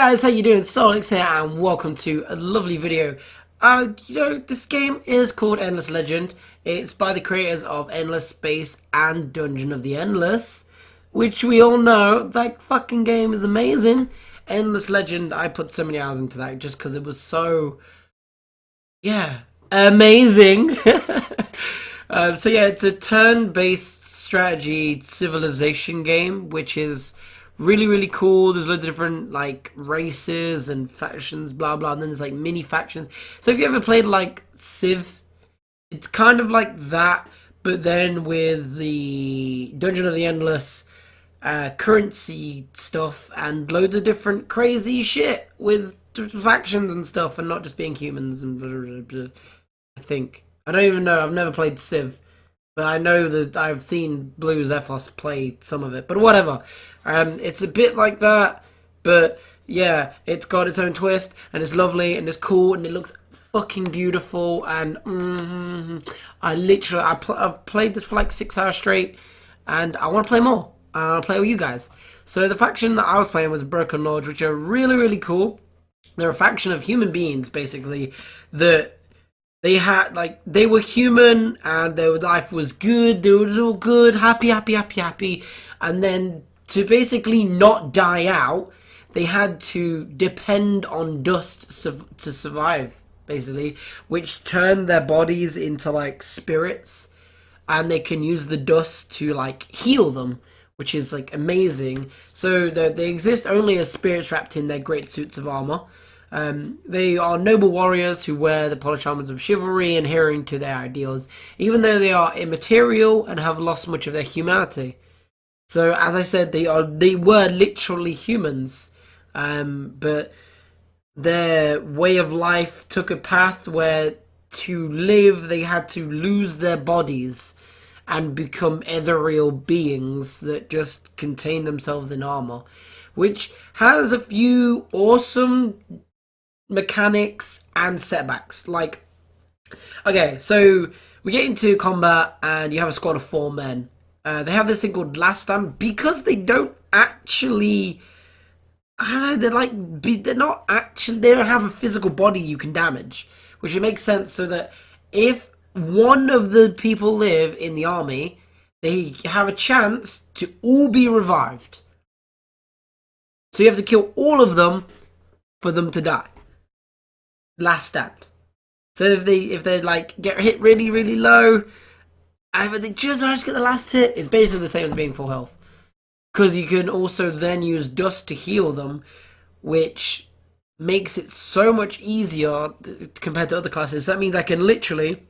guys, how you doing? Solhex here, and welcome to a lovely video. This game is called Endless Legend. It's by the creators of Endless Space and Dungeon of the Endless, which we all know that fucking game is amazing. Endless Legend, I put so many hours into that just because it was so, yeah, amazing. So yeah, it's a turn-based strategy civilization game, which is really cool. There's loads of different like races and factions, blah blah, and then there's like mini factions. So if you ever played like Civ, it's kind of like that, but then with the Dungeon of the Endless currency stuff and loads of different crazy shit with factions and stuff, and not just being humans and blah, blah, blah. I think I don't even know. I've never played Civ. But I know that I've seen Blue Zephos play some of it. But whatever. It's a bit like that. But yeah, it's got its own twist. And it's lovely. And it's cool. And it looks fucking beautiful. And I've played this for like 6 hours straight. And I want to play more. I want to play with you guys. So the faction that I was playing was Broken Lords, which are really cool. They're a faction of human beings, basically, that they were human and their life was good. They were all good, happy. And then to basically not die out, they had to depend on dust to survive, basically, which turned their bodies into like spirits, and they can use the dust to like heal them, which is like amazing. So they exist only as spirits wrapped in their great suits of armor. They are noble warriors who wear the polished armors of chivalry, adhering to their ideals, even though they are immaterial and have lost much of their humanity. So, as I said, they were literally humans, but their way of life took a path where to live they had to lose their bodies and become ethereal beings that just contain themselves in armor, which has a few awesome mechanics and setbacks. Like, okay, so we get into combat and you have a squad of 4 men. They have this thing called last stand because they don't actually, I don't know, they're not actually, they don't have a physical body you can damage, which it makes sense, so that if one of the people live in the army, they have a chance to all be revived. So you have to kill all of them for them to die. Last stand. So if they like get hit really low, but they just manage to get the last hit, it's basically the same as being full health. Because you can also then use dust to heal them, which makes it so much easier compared to other classes. That means I can literally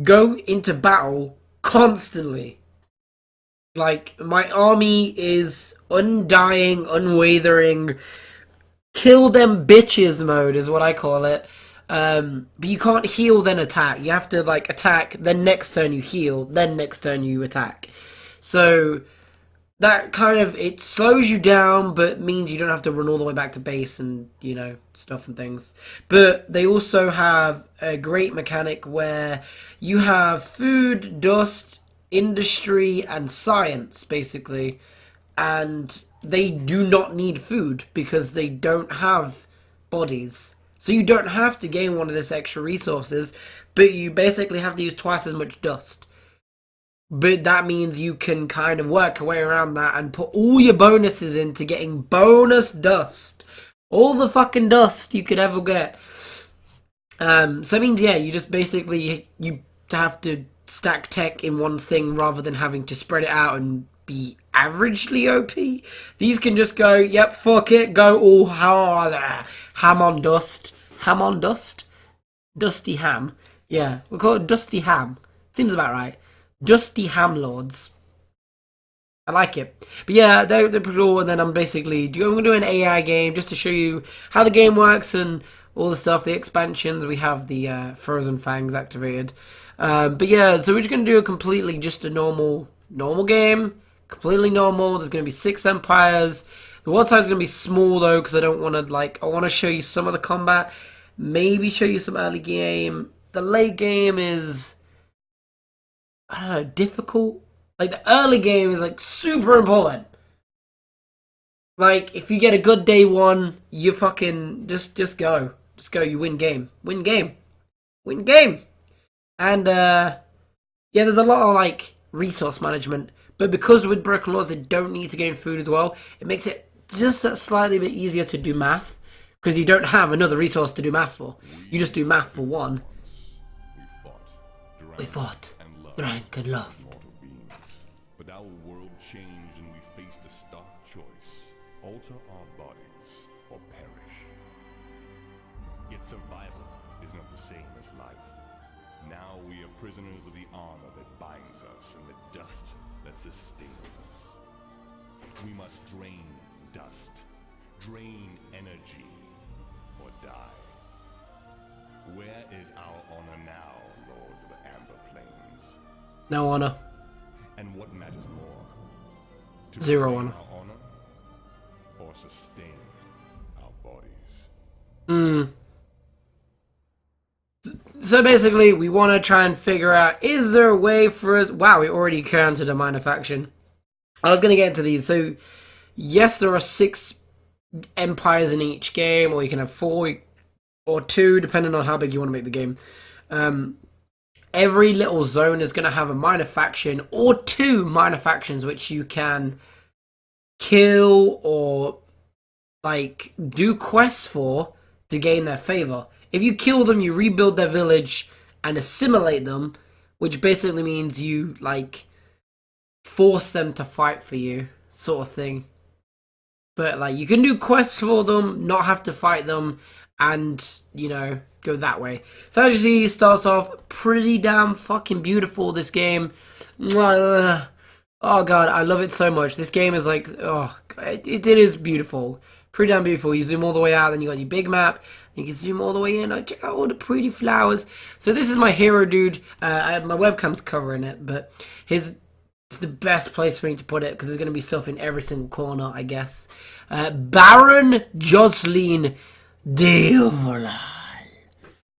go into battle constantly. Like, my army is undying, unwavering, kill them bitches mode is what I call it. But you can't heal then attack. You have to like attack, then next turn you heal, then next turn you attack. So that kind of, it slows you down, but means you don't have to run all the way back to base and, you know, stuff and things. But they also have a great mechanic where you have food, dust, industry, and science, basically. And they do not need food because they don't have bodies. So you don't have to gain one of this extra resources, but you basically have to use twice as much dust. But that means you can kind of work your way around that and put all your bonuses into getting bonus dust. All the fucking dust you could ever get. So it means, yeah, you just basically, you have to stack tech in one thing rather than having to spread it out and be averagely OP. These can just go, yep, fuck it, go all hard. Ham on dust. Ham on dust? Dusty ham. Yeah, we'll call it Dusty Ham. Seems about right. Dusty Ham Lords. I like it. But yeah, they're pretty cool, and then I'm going to do an AI game just to show you how the game works and all the stuff, the expansions. We have the Frozen Fangs activated. But yeah, so we're just going to do just a normal game. Completely normal. There's going to be 6 empires. The world size is going to be small though, because I don't want to I want to show you some of the combat. Maybe show you some early game. The late game is, I don't know, difficult. Like, the early game is like super important. Like, if you get a good day one, you fucking just go. Just go, you win game. Win game. Win game. And yeah, there's a lot of like resource management. But because with broken laws they don't need to gain food as well, it makes it just that slightly bit easier to do math. Because you don't have another resource to do math for. You just do math for one. We fought, drank, and loved. But our world changed and we faced a stark choice. Alter our bodies or perish. Yet survival is not the same as life. Now we are prisoners of the armor that binds us and the dust that sustains us. We must drain dust, drain energy, or die. Where is our honor now, Lords of the Amber Plains? No honor. And what matters more? To Zero honor. Our honor or sustain our bodies? So basically, we want to try and figure out, is there a way for us... Wow, we already counted a minor faction. I was going to get into these. So, yes, there are 6 empires in each game, or you can have 4 or 2, depending on how big you want to make the game. Every little zone is going to have a minor faction, or 2 minor factions, which you can kill or, like, do quests for to gain their favor. If you kill them, you rebuild their village and assimilate them, which basically means you, like, force them to fight for you, sort of thing. But, like, you can do quests for them, not have to fight them, and, you know, go that way. So, as you see, it starts off pretty damn fucking beautiful, this game. Oh, God, I love it so much. This game is, like, oh, it is beautiful. Pretty damn beautiful. You zoom all the way out, then you got your big map. You can zoom all the way in. Check out all the pretty flowers. So this is my hero dude. My webcam's covering it, but it's the best place for me to put it because there's going to be stuff in every single corner, I guess. Baron Jocelyn Deovalal.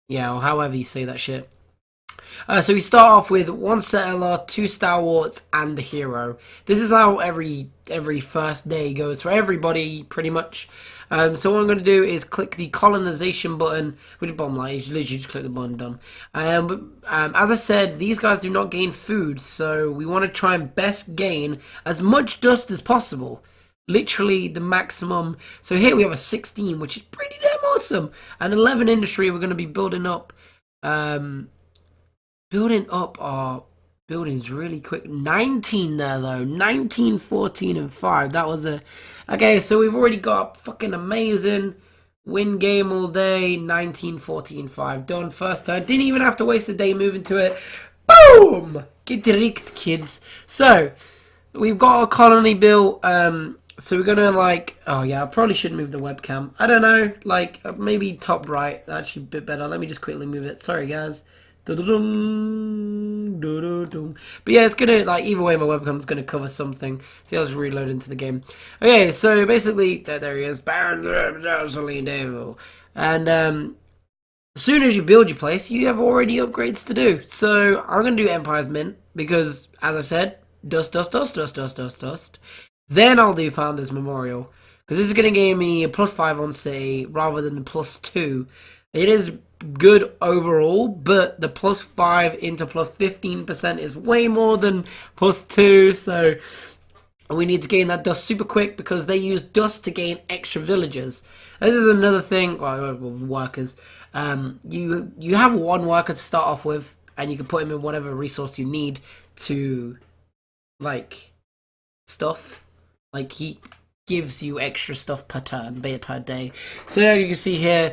Yeah, or however you say that shit. So we start off with 1 settler, 2 stalwarts, and the hero. This is how every first day goes for everybody, pretty much. So what I'm going to do is click the colonization button with the bottom line. You literally just click the button, done. As I said, these guys do not gain food, so we want to try and best gain as much dust as possible. Literally the maximum. So here we have a 16, which is pretty damn awesome. And 11 industry, we're going to be building up. Building up our buildings really quick. 19 there though. 19, 14, and 5. That was a... Okay, so we've already got fucking amazing. Win game all day. 19, 14, 5. Done first turn. Didn't even have to waste a day moving to it. Boom! Get rigged, kids. So, we've got our colony built. So we're gonna like... Oh yeah, I probably should move the webcam. I don't know. Like, maybe top right. Actually a bit better. Let me just quickly move it. Sorry, guys. But yeah, it's gonna, like, either way my webcam's gonna cover something. See, I'll just reload into the game. Okay, so basically, there he is, Baron Jocelyn Devil. And as soon as you build your place, you have already upgrades to do. So I'm gonna do Empire's Mint, because, as I said, dust. Then I'll do Founders Memorial, because this is gonna give me a +5 on city, rather than the +2. It is good overall, but the +5 into +15% is way more than +2, so we need to gain that dust super quick because they use dust to gain extra villagers. This is another thing, well, workers. You have 1 worker to start off with, and you can put him in whatever resource you need to, like, stuff. Like, he gives you extra stuff per turn, per day. So as you can see here,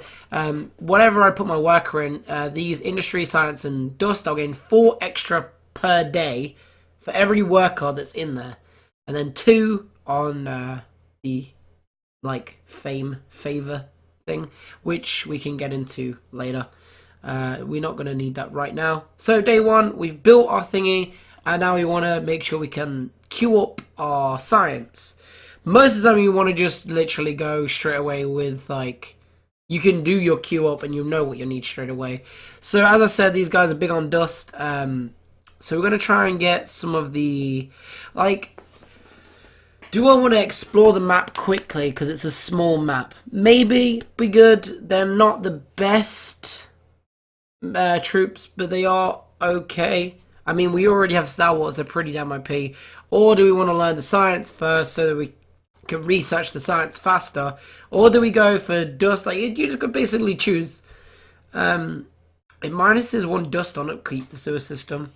whatever I put my worker in, these industry, science, and dust, I'll gain 4 extra per day for every worker that's in there, and then 2 on the like favor thing, which we can get into later. We're not going to need that right now. So day 1, we've built our thingy, and now we want to make sure we can queue up our science. Most of the time you want to just literally go straight away with, like, you can do your queue up and you know what you need straight away. So as I said, these guys are big on dust. So we're going to try and get some of the, like, Do I want to explore the map quickly because it's a small map? Maybe be good. They're not the best troops, but they are okay. I mean, we already have Star Wars, they're pretty damn OP. Or do we want to learn the science first so that we can research the science faster? Or do we go for dust? Like, you just could basically choose. It minuses 1 dust on upkeep, the sewer system.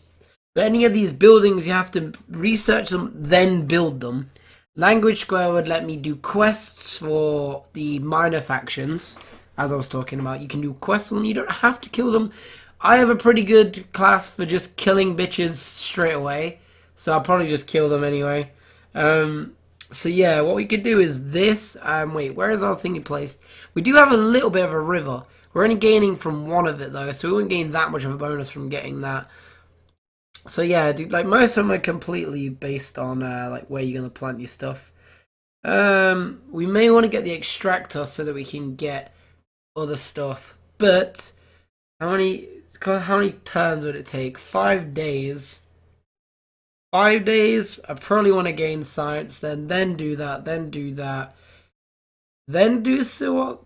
But any of these buildings, you have to research them, then build them. Language Square would let me do quests for the minor factions, as I was talking about. You can do quests on them, you don't have to kill them. I have a pretty good class for just killing bitches straight away, so I'll probably just kill them anyway. So yeah, what we could do is this. Wait, where is our thingy placed? We do have a little bit of a river. We're only gaining from 1 of it though, so we won't gain that much of a bonus from getting that. So yeah, dude, like most of them are completely based on like where you're gonna plant your stuff. We may want to get the extractor so that we can get other stuff. But how many turns would it take? 5 days. 5 days. I probably want to gain science, then do that, then do that, then do sewer.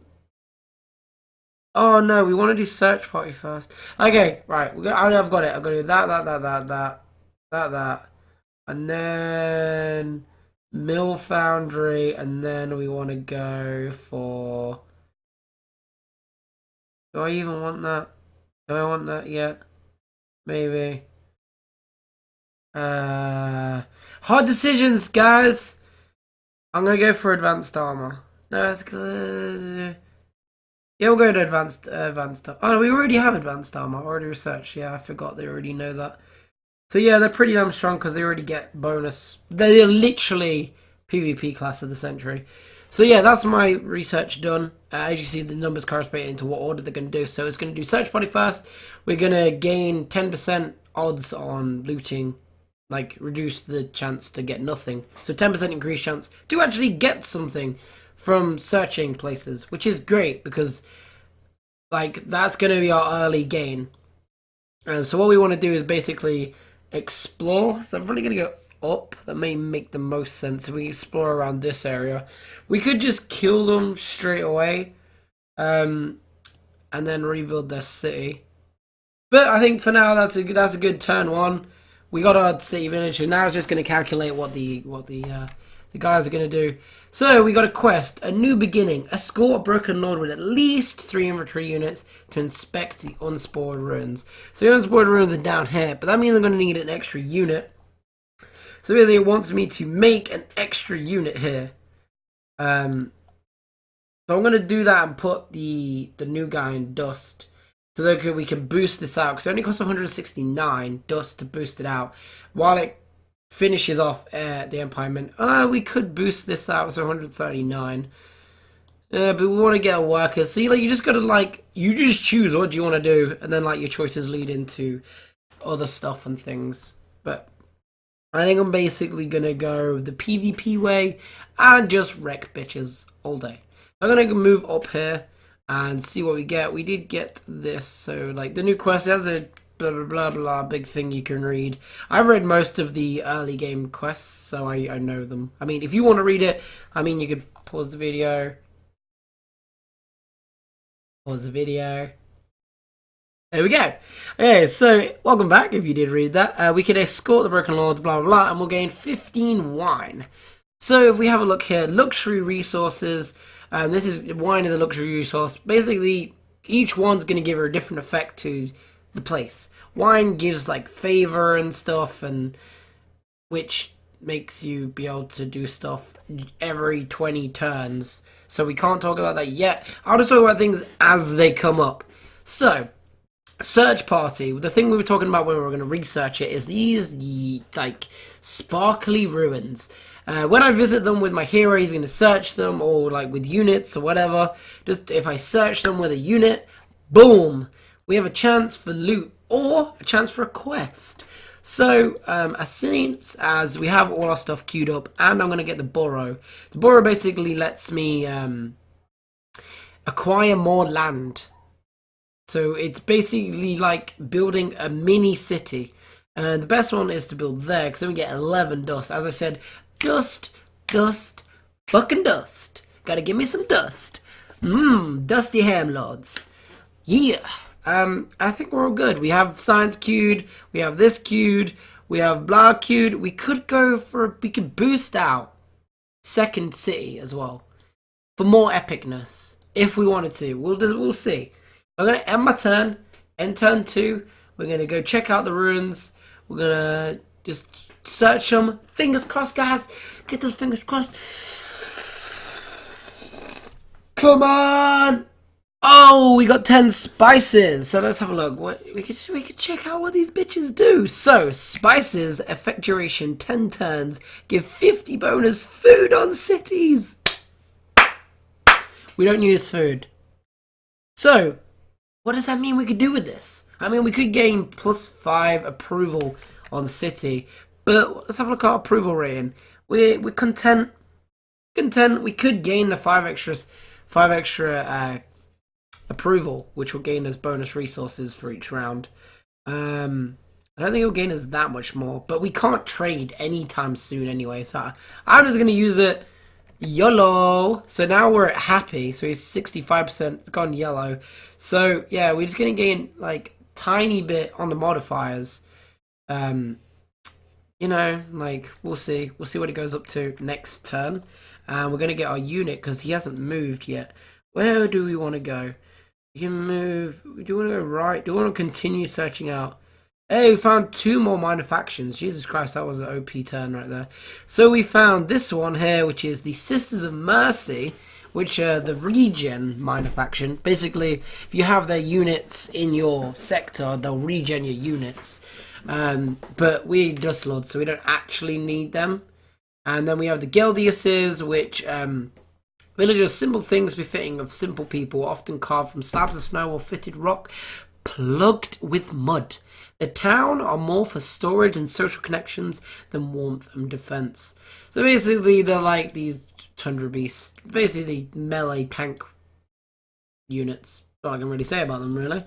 Oh no, we want to do search party first. Okay, right. I've got it. I've got to do that, and then mill foundry, and then we want to go for. Do I even want that? Do I want that yet? Maybe. Hard decisions, guys. I'm gonna go for advanced armor. No, that's good. Yeah, we'll go to advanced armor. Oh, we already have advanced armor. Already researched. Yeah, I forgot they already know that. So yeah, they're pretty damn strong because they already get bonus. They're literally PvP class of the century. So yeah, that's my research done. As you see, the numbers correspond to what order they're going to do. So it's going to do search party first. We're going to gain 10% odds on looting. Like, reduce the chance to get nothing. So 10% increased chance to actually get something from searching places, which is great because, like, that's going to be our early gain. So what we want to do is basically explore. So I'm probably going to go up. That may make the most sense if we explore around this area. We could just kill them straight away, and then rebuild their city. But I think for now that's a good turn 1. We got our city village, and now it's just going to calculate what the guys are going to do. So we got a quest: a new beginning. Escort a broken lord with at least 3 infantry units to inspect the unspored ruins. So the unspored ruins are down here, but that means I'm going to need an extra unit. So basically, it wants me to make an extra unit here. So I'm going to do that and put the new guy in dust. So that we can boost this out. Because it only costs 169 dust to boost it out. While it finishes off the Empire Mint. We could boost this out to 139. But we want to get a worker. See, like, you just got to, like, you just choose what do you want to do. And then, like, your choices lead into other stuff and things. But I think I'm basically going to go the PvP way and just wreck bitches all day. I'm going to move up here and see what we get. We did get this. So, like, the new quest has a blah, blah, blah, blah, big thing you can read. I've read most of the early game quests, so I know them. I mean, if you want to read it, I mean, you could pause the video. Pause the video. There we go. Okay, so welcome back if you did read that. We can escort the broken lords, blah, blah, blah, and we'll gain 15 wine. So if we have a look here, luxury resources. This is wine is a luxury resource. Basically, each one's going to give her a different effect to the place. Wine gives like favor and stuff, and which makes you be able to do stuff every 20 turns. So we can't talk about that yet. I'll just talk about things as they come up. So, search party. The thing we were talking about when we were going to research it is these like sparkly ruins. When I visit them with my hero, he's going to search them, or like with units or whatever. Just if I search them with a unit, boom, we have a chance for loot or a chance for a quest. So, as soon as we have all our stuff queued up, and I'm going to get the burrow. The burrow basically lets me acquire more land. So it's basically like building a mini city. And the best one is to build there, because then we get 11 dust. As I said, dust dust. Fucking dust. Gotta give me some dust. Dusty ham lords. Yeah. I think we're all good. We have science queued. We have this queued. We have blah queued. We could go for, we could boost out second city as well for more epicness if we wanted to. We'll see. I'm gonna end my turn. End turn 2. We're gonna go check out the ruins. We're gonna just search them. Fingers crossed, guys. Get those fingers crossed. Come on! Oh, we got 10 spices. So let's have a look. What we could check out what these bitches do. So spices, effect duration 10 turns, give 50 bonus food on cities. We don't use food. So what does that mean we could do with this? I mean, we could gain +5 approval on city, but let's have a look at our approval rating. We're content. We could gain the 5 extra approval, which will gain us bonus resources for each round. I don't think it'll gain us that much more, but we can't trade anytime soon anyway, so I'm just going to use it. YOLO. So now we're at happy, so he's 65%, it's gone yellow. So yeah, we're just going to gain like tiny bit on the modifiers. You know, like we'll see what it goes up to next turn. And we're going to get our unit because he hasn't moved yet. Where do we want to go? You can move. Do you want to go right? Do we want to continue searching out? Hey, we found 2 more minor factions. Jesus Christ, that was an OP turn right there. So we found this one here, which is the Sisters of Mercy, which are the regen minor faction. Basically, if you have their units in your sector, they'll regen your units. But we're Dust Lords, so we don't actually need them. And then we have the Geldiuses, which villagers, simple things befitting of simple people, often carved from slabs of snow or fitted rock, plugged with mud. The town are more for storage and social connections than warmth and defense. So basically, they're like these tundra beasts, basically melee tank units. That's all I can really say about them, really.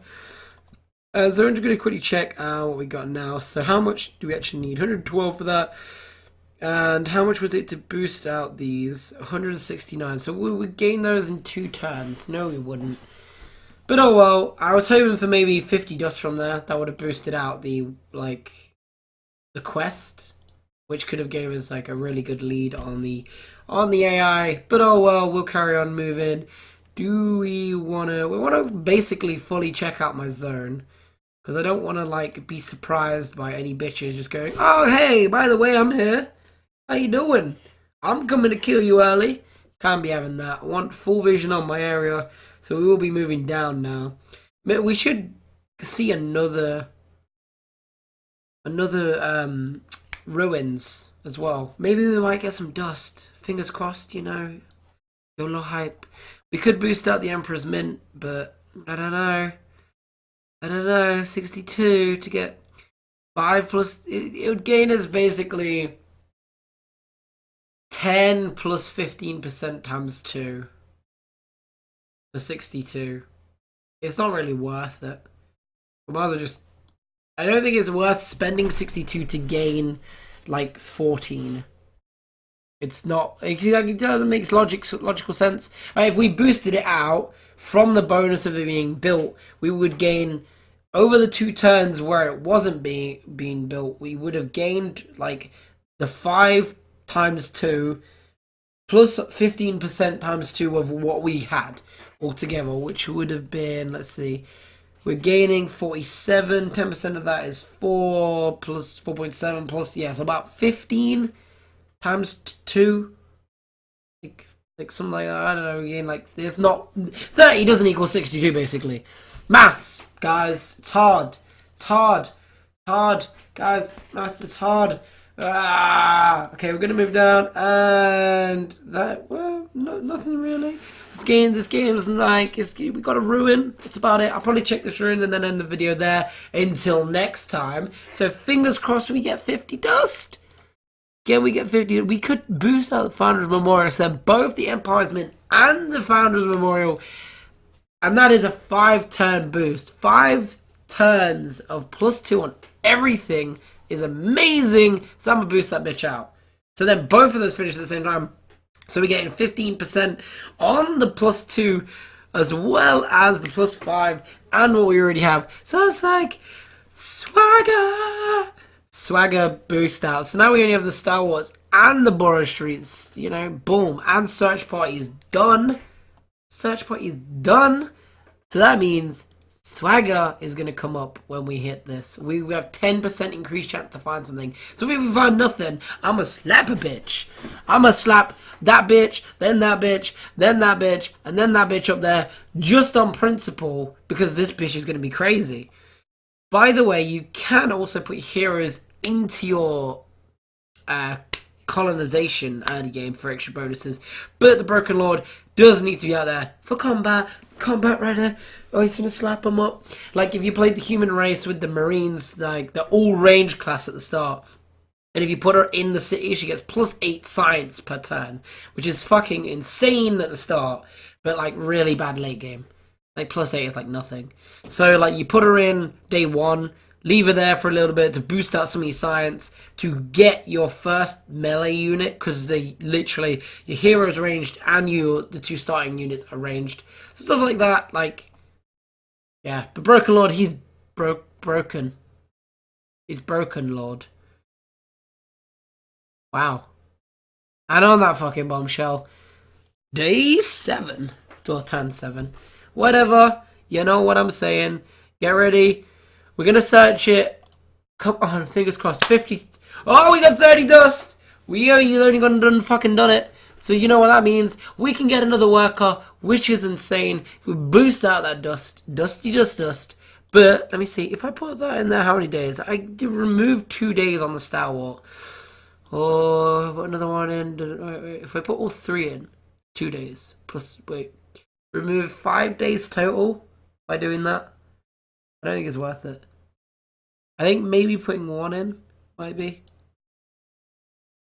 So I'm just going to quickly check what we got now. So how much do we actually need? 112 for that. And how much was it to boost out these? 169. So we would gain those in 2 turns. No, we wouldn't. But oh well. I was hoping for maybe 50 dust from there. That would have boosted out the quest, which could have gave us like a really good lead on the AI. But oh well. We'll carry on moving. Do we wanna? We wanna basically fully check out my zone. Because I don't want to like be surprised by any bitches just going, oh hey, by the way, I'm here. How you doing? I'm coming to kill you early. Can't be having that. I want full vision on my area, so we will be moving down now. We should see another ruins as well. Maybe we might get some dust. Fingers crossed, you know. YOLO hype. We could boost out the Emperor's Mint, but I don't know. 62 to get 5 plus. It would gain us basically 10 plus 15% times 2 for 62. It's not really worth it. We might as well just. I don't think it's worth spending 62 to gain like 14. It's not. It doesn't make logical sense. If we boosted it out from the bonus of it being built, we would gain over the 2 turns where it wasn't being built. We would have gained like the 5 times 2 plus 15% times 2 of what we had altogether, which would have been, let's see, we're gaining 47. 10% of that is 4 plus 4.7 plus, yes, about 15 times 2. Like something like that. I don't know. Again, like it's not 30 doesn't equal 62 basically. Maths, guys, it's hard. It's hard, guys. Maths is hard. Okay, we're gonna move down, and that nothing really. This game's like we got a ruin. That's about it. I'll probably check this ruin and then end the video there. Until next time. So fingers crossed we get 50 dust. Again, we get 50. We could boost out the Founders Memorial, so both the Empire's Mint and the Founders Memorial. And that is a 5-turn boost. 5 turns of +2 on everything is amazing. So I'm going to boost that bitch out. So then both of those finish at the same time. So we're getting 15% on the +2 as well as the +5 and what we already have. So it's like swagger boost out. So now we only have the Star Wars and the Borough Streets, you know, boom. And Search Party is done. Search Party is done. So that means swagger is going to come up when we hit this. We have 10% increased chance to find something. So if we find nothing, I'm going to slap a bitch. I'm going to slap that bitch, then that bitch, then that bitch, and then that bitch up there, just on principle, because this bitch is going to be crazy. By the way, you can also put heroes into your colonization early game for extra bonuses, but the Broken Lord does need to be out there for combat ready. Oh, he's gonna slap them up. Like if you played the human race with the Marines, like the all range class at the start, and if you put her in the city, she gets +8 science per turn, which is fucking insane at the start, but like really bad late game. Like +8 is like nothing. So like you put her in day 1, leave her there for a little bit to boost out some of your science, to get your first melee unit, because they literally, your hero's ranged and the 2 starting units are ranged. So stuff like that, like, yeah. But Broken Lord, he's broken. He's Broken Lord. Wow. And on that fucking bombshell, day 7, or turn 7. Whatever, you know what I'm saying. Get ready. We're gonna search it. Come on, fingers crossed. 50. Oh, we got 30 dust. You only done it. So you know what that means. We can get another worker, which is insane. If we boost out that dust. Dust. But let me see. If I put that in there, how many days? I did remove 2 days on the Star Wars. Oh, put another one in. Wait. If I put all 3 in, 2 days. Plus, wait. Remove 5 days total by doing that. I don't think it's worth it. I think maybe putting 1 in might be.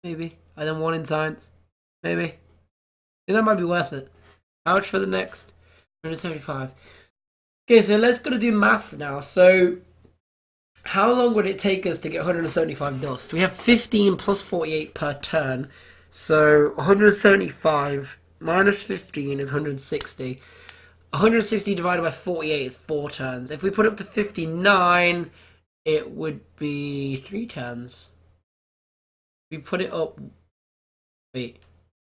Maybe. And then 1 in science. Maybe. I think that might be worth it. How much for the next? 175. Okay, so let's go to do maths now. So, how long would it take us to get 175 dust? We have 15 plus 48 per turn. So, 175 minus 15 is 160. 160 divided by 48 is 4 turns. If we put up to 59, it would be 3 turns. If we put it up... Wait.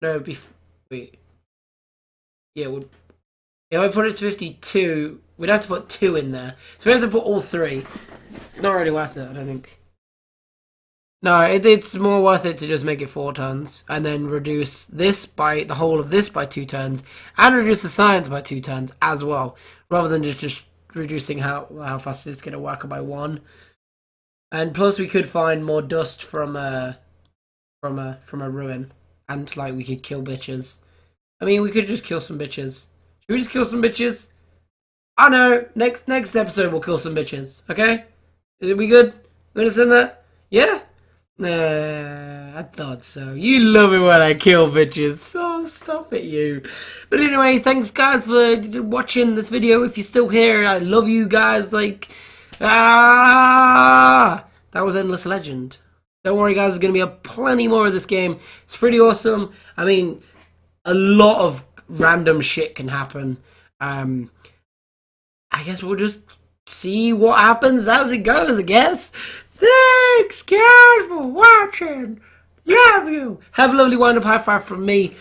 No, it'd be... Wait. Yeah, it would... If I put it to 52, we'd have to put 2 in there. So we have to put all 3. It's not really worth it, I don't think. No, it's more worth it to just make it 4 turns and then reduce this by the whole of this by 2 turns and reduce the science by 2 turns as well, rather than just reducing how fast it's going to work by 1. And plus, we could find more dust from a ruin, and like we could kill bitches. I mean, we could just kill some bitches. Should we just kill some bitches? I know. Next episode we'll kill some bitches. Okay? Is we good? You understand that? Yeah. Nah, I thought so. You love it when I kill bitches. Oh, stop it, you. But anyway, thanks guys for watching this video. If you're still here, I love you guys. Like, that was Endless Legend. Don't worry, guys. There's gonna be plenty more of this game. It's pretty awesome. I mean, a lot of random shit can happen. I guess we'll just see what happens as it goes. I guess. Thanks, guys, for watching. Love you. Have a lovely wind-up high five from me.